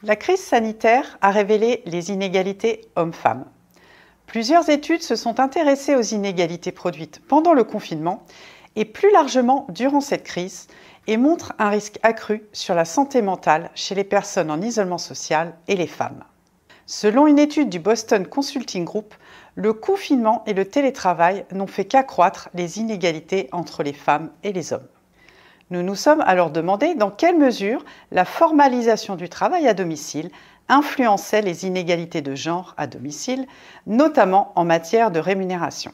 La crise sanitaire a révélé les inégalités hommes-femmes. Plusieurs études se sont intéressées aux inégalités produites pendant le confinement et plus largement durant cette crise et montrent un risque accru sur la santé mentale chez les personnes en isolement social et les femmes. Selon une étude du Boston Consulting Group, le confinement et le télétravail n'ont fait qu'accroître les inégalités entre les femmes et les hommes. Nous nous sommes alors demandé dans quelle mesure la formalisation du travail à domicile influençait les inégalités de genre à domicile, notamment en matière de rémunération.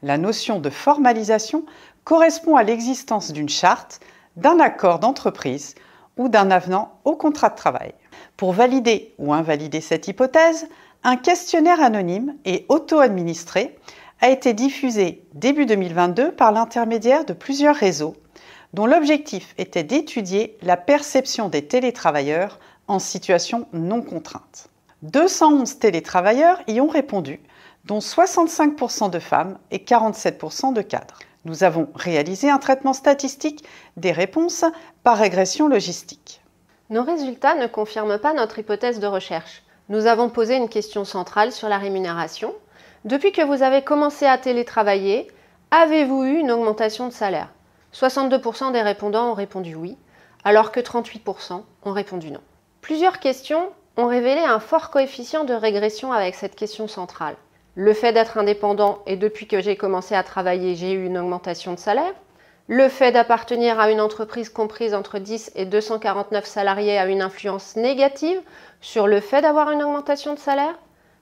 La notion de formalisation correspond à l'existence d'une charte, d'un accord d'entreprise ou d'un avenant au contrat de travail. Pour valider ou invalider cette hypothèse, un questionnaire anonyme et auto-administré a été diffusé début 2022 par l'intermédiaire de plusieurs réseaux, dont l'objectif était d'étudier la perception des télétravailleurs en situation non contrainte. 211 télétravailleurs y ont répondu, dont 65% de femmes et 47% de cadres. Nous avons réalisé un traitement statistique des réponses par régression logistique. Nos résultats ne confirment pas notre hypothèse de recherche. Nous avons posé une question centrale sur la rémunération. Depuis que vous avez commencé à télétravailler, avez-vous eu une augmentation de salaire ? 62% des répondants ont répondu oui, alors que 38% ont répondu non. Plusieurs questions ont révélé un fort coefficient de régression avec cette question centrale. Le fait d'être indépendant et depuis que j'ai commencé à travailler, j'ai eu une augmentation de salaire. Le fait d'appartenir à une entreprise comprise entre 10 et 249 salariés a une influence négative sur le fait d'avoir une augmentation de salaire.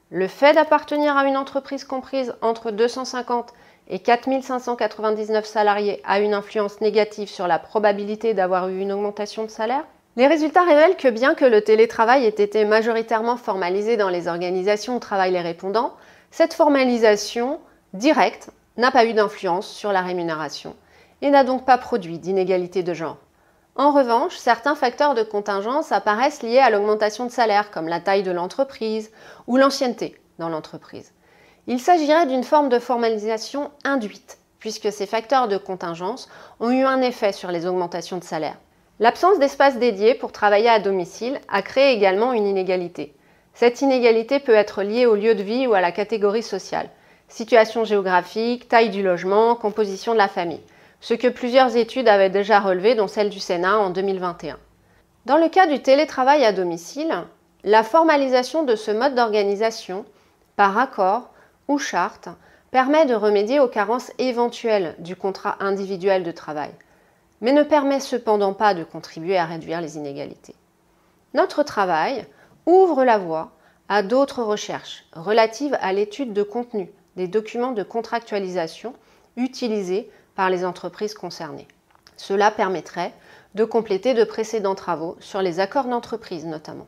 Le fait d'appartenir à une entreprise comprise entre 250 et 4599 salariés a une influence négative sur la probabilité d'avoir eu une augmentation de salaire. Les résultats révèlent que bien que le télétravail ait été majoritairement formalisé dans les organisations où travaillent les répondants, cette formalisation directe n'a pas eu d'influence sur la rémunération et n'a donc pas produit d'inégalité de genre. En revanche, certains facteurs de contingence apparaissent liés à l'augmentation de salaire, comme la taille de l'entreprise ou l'ancienneté dans l'entreprise. Il s'agirait d'une forme de formalisation induite, puisque ces facteurs de contingence ont eu un effet sur les augmentations de salaire. L'absence d'espace dédié pour travailler à domicile a créé également une inégalité. Cette inégalité peut être liée au lieu de vie ou à la catégorie sociale, situation géographique, taille du logement, composition de la famille, ce que plusieurs études avaient déjà relevé, dont celle du Sénat en 2021. Dans le cas du télétravail à domicile, la formalisation de ce mode d'organisation, par accord ou charte, permet de remédier aux carences éventuelles du contrat individuel de travail, mais ne permet cependant pas de contribuer à réduire les inégalités. Notre travail ouvre la voie à d'autres recherches relatives à l'étude de contenu des documents de contractualisation utilisés par les entreprises concernées. Cela permettrait de compléter de précédents travaux sur les accords d'entreprise notamment.